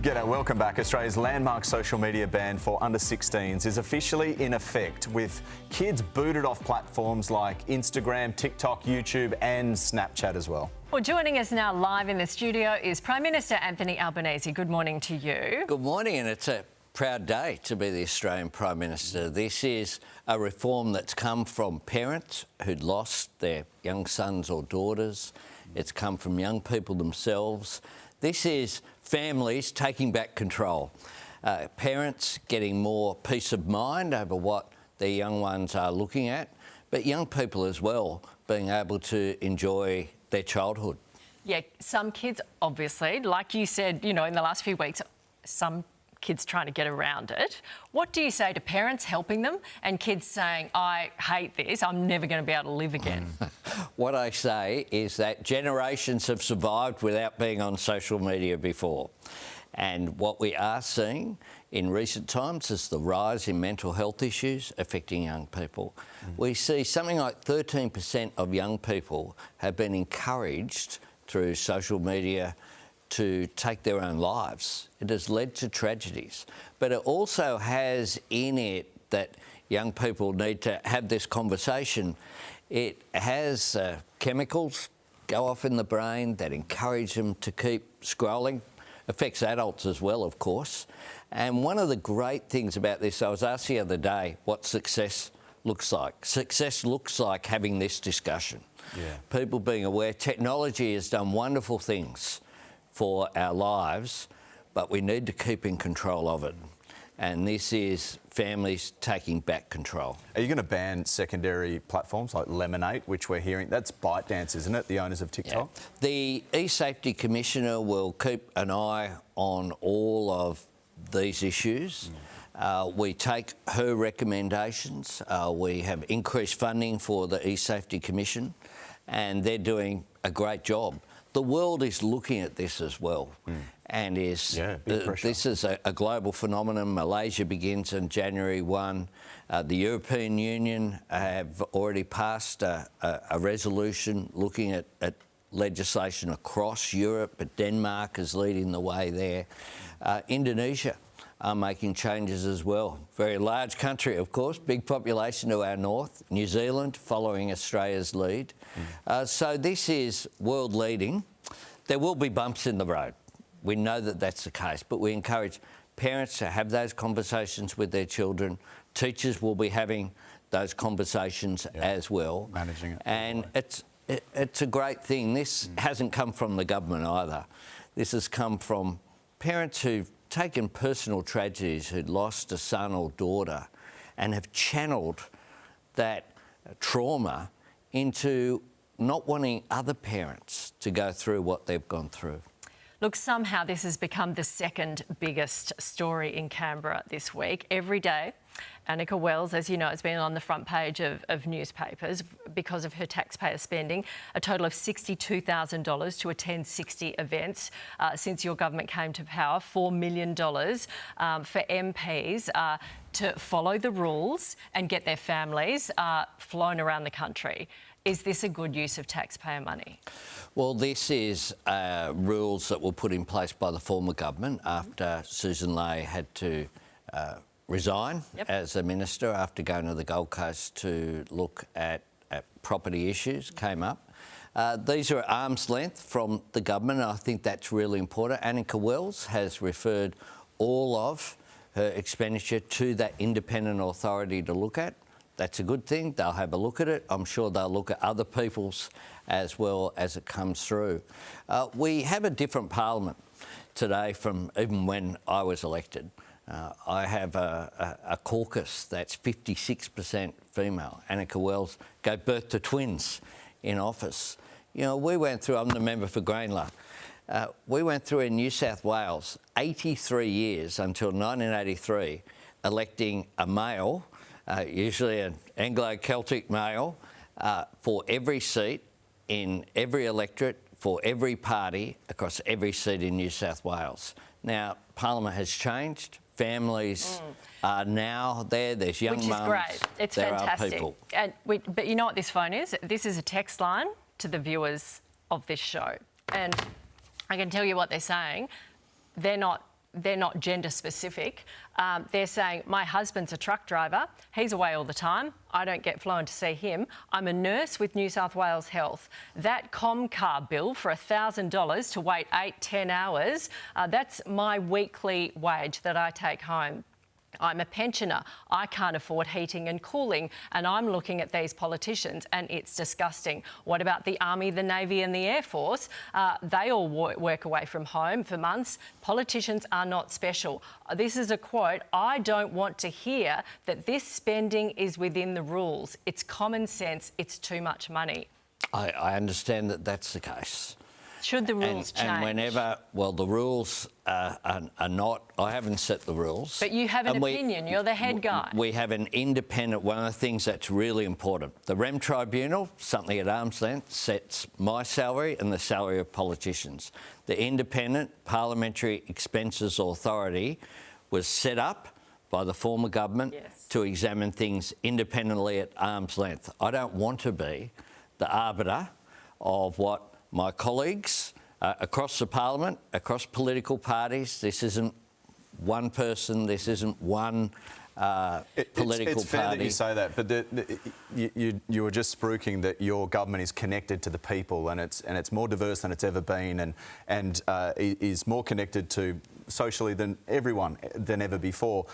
G'day, welcome back. Australia's landmark social media ban for under-16s is officially in effect, with kids booted off platforms like Instagram, TikTok, YouTube and Snapchat as well. Well, joining us now live in the studio is Prime Minister Anthony Albanese. Good morning to you. Good morning, and it's a proud day to be the Australian Prime Minister. This is a reform that's come from parents who'd lost their young sons or daughters. It's come from young people themselves. This is families taking back control. Parents getting more peace of mind over what their young ones are looking at, but young people as well being able to enjoy their childhood. Yeah, some kids, obviously, like you said, you know, in the last few weeks, some kids trying to get around it. What do you say to parents helping them and kids saying, I hate this, I'm never going to be able to live again? What I say is that generations have survived without being on social media before. And what we are seeing in recent times is the rise in mental health issues affecting young people. We see something like 13% of young people have been encouraged through social media to take their own lives. It has led to tragedies, but it also has in it that young people need to have this conversation. It has chemicals go off in the brain that encourage them to keep scrolling. Affects adults as well, of course. And one of the great things about this, I was asked the other day what success looks like. Success looks like having this discussion. Yeah. People being aware. Technology has done wonderful things for our lives, but we need to keep in control of it. And this is families taking back control. Are you going to ban secondary platforms like Lemonade, which we're hearing? That's ByteDance, isn't it, the owners of TikTok? Yeah. The e-Safety Commissioner will keep an eye on all of these issues. We take her recommendations. We have increased funding for the e-Safety Commission, and they're doing a great job. The world is looking at this as well, and this is a global phenomenon. Malaysia begins on January 1. The European Union have already passed a resolution looking at legislation across Europe, but Denmark is leading the way there. Indonesia are making changes as well. Very large country, of course, big population to our north. New Zealand following Australia's lead. So this is world leading. There will be bumps in the road. We know that that's the case, but we encourage parents to have those conversations with their children. Teachers will be having those conversations as well. Managing it. And it's a great thing. This hasn't come from the government either. This has come from parents who've taken personal tragedies, who'd lost a son or daughter, and have channeled that trauma into not wanting other parents to go through what they've gone through. Look, somehow this has become the second biggest story in Canberra this week. Every day, Annika Wells, as you know, has been on the front page of newspapers because of her taxpayer spending, a total of $62,000 to attend 60 events since your government came to power, $4 million for MPs to follow the rules and get their families flown around the country. Is this a good use of taxpayer money? Well, this is rules that were put in place by the former government after Susan Ley had to resign as a minister after going to the Gold Coast to look at property issues came up. These are at arm's length from the government, and I think that's really important. Annika Wells has referred all of her expenditure to that independent authority to look at. That's a good thing. They'll have a look at it. I'm sure they'll look at other people's as well as it comes through. We have a different parliament today from even when I was elected. I have a caucus that's 56% female. Annika Wells gave birth to twins in office. You know, we went through, I'm the member for Greenlaw, we went through in New South Wales 83 years until 1983 electing a male, usually an Anglo-Celtic male, for every seat in every electorate, for every party across every seat in New South Wales. Now, Parliament has changed. Families are now there. There's young mums. Which is great. It's there fantastic. Are people. But you know what this phone is? This is a text line to the viewers of this show. And I can tell you what they're saying. They're not they're not gender specific. They're saying, my husband's a truck driver. He's away all the time. I don't get flown to see him. I'm a nurse with New South Wales Health. That Comcar bill for $1,000 to wait 8-10 hours, that's my weekly wage that I take home. I'm a pensioner. I can't afford heating and cooling, and I'm looking at these politicians and it's disgusting. What about the Army, the Navy and the Air Force? They all work away from home for months. Politicians are not special. This is a quote. I don't want to hear that this spending is within the rules. It's common sense. It's too much money. I understand that that's the case. Should the rules change? And whenever, well, the rules are not, I haven't set the rules. But you have an opinion, you're the head guy. We have an independent, one of the things that's really important. The REM Tribunal, something at arm's length, sets my salary and the salary of politicians. The Independent Parliamentary Expenses Authority was set up by the former government to examine things independently at arm's length. I don't want to be the arbiter of what my colleagues across the parliament, across political parties. This isn't one person. This isn't one political it's fair party. that you say that, but you were just spruiking that your government is connected to the people, and it's more diverse than it's ever been, and is more connected to socially than ever before.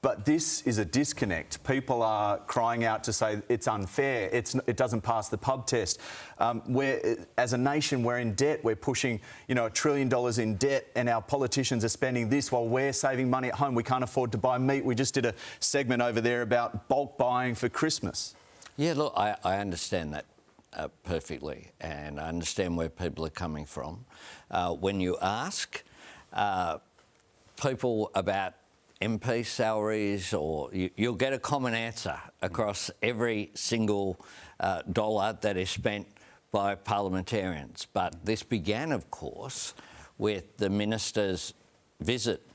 But this is a disconnect. People are crying out to say it's unfair. It doesn't pass the pub test. As a nation, we're in debt. We're pushing, $1 trillion in debt, and our politicians are spending this while we're saving money at home. We can't afford to buy meat. We just did a segment over there about bulk buying for Christmas. Yeah, look, I understand that perfectly, and I understand where people are coming from. When you ask people about MP salaries, or you'll get a common answer across every single dollar that is spent by parliamentarians. But this began, of course, with the minister's visit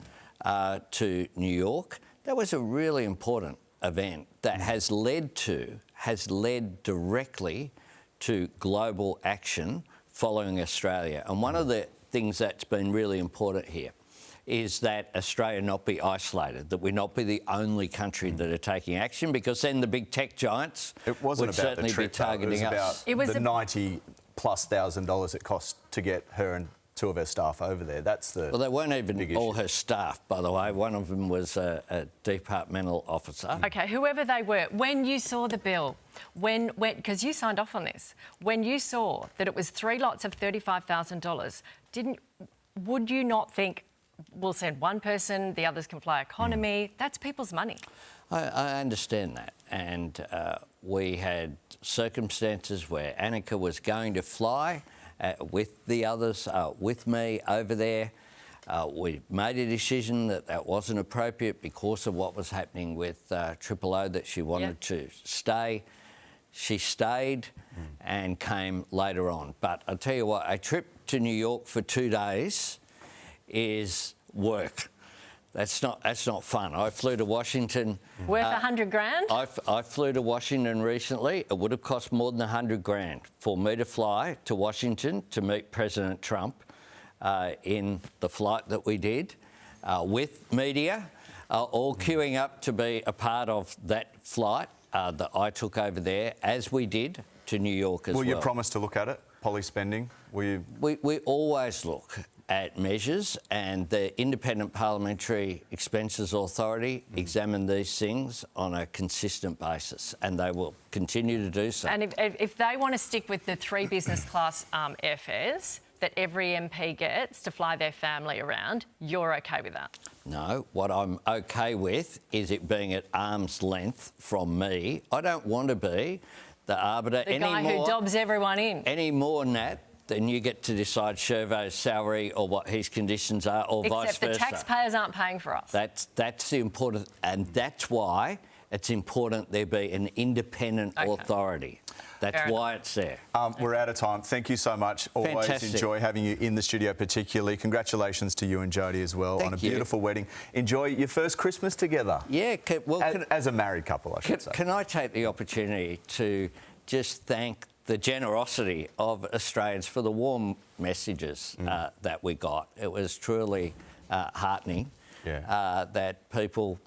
to New York. That was a really important event that has led directly to global action following Australia. And one of the things that's been really important here is that Australia not be isolated, that we not be the only country that are taking action, because then the big tech giants would certainly be targeting us. It was about the $90,000+ it cost to get her and two of her staff over there. That's the Well, they weren't even all her staff, by the way. One of them was a departmental officer. OK, whoever they were, when you saw the bill, because you signed off on this, when you saw that it was 3 lots of $35,000, would you not think, we'll send one person, the others can fly economy? That's people's money. I understand that. And we had circumstances where Annika was going to fly with the others, with me over there. We made a decision that wasn't appropriate because of what was happening with Triple O, that she wanted to stay. She stayed and came later on. But I'll tell you what, a trip to New York for 2 days is work. That's not fun. I flew to Washington. Worth $100 grand? I flew to Washington recently. It would have cost more than $100 grand for me to fly to Washington to meet President Trump in the flight that we did with media, all queuing up to be a part of that flight that I took over there, as we did to New York as well. Will you promise to look at it, poly spending? We always look at measures, and the Independent Parliamentary Expenses Authority examine these things on a consistent basis, and they will continue to do so. And if they want to stick with the 3 business class airfares that every MP gets to fly their family around, you're OK with that? No, what I'm OK with is it being at arm's length from me. I don't want to be the arbiter anymore. The guy who dobs everyone in. Any more than that, then you get to decide Shervo's salary or what his conditions are, or vice versa. Except the taxpayers aren't paying for us. That's the important, and that's why it's important there be an independent authority. That's why it's there. We're out of time. Thank you so much. Always Fantastic. Enjoy having you in the studio, particularly. Congratulations to you and Jodie as well on a beautiful wedding. Enjoy your first Christmas together. Yeah, as a married couple, I should say. Can I take the opportunity to just thank the generosity of Australians for the warm messages that we got? It was truly heartening Yeah. that people,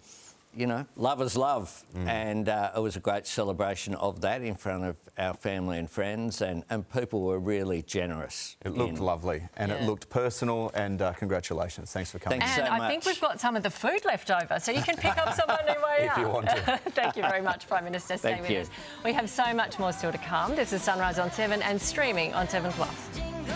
you know, love is love. And it was a great celebration of that in front of our family and friends, and people were really generous. It looked lovely, and it looked personal, and congratulations. Thanks for coming. Thanks And so I think we've got some of the food left over, so you can pick up some on your way out. If you want to. Thank you very much, Prime Minister. Stay Thank with you. us. We have so much more still to come. This is Sunrise on 7 and streaming on 7 Plus.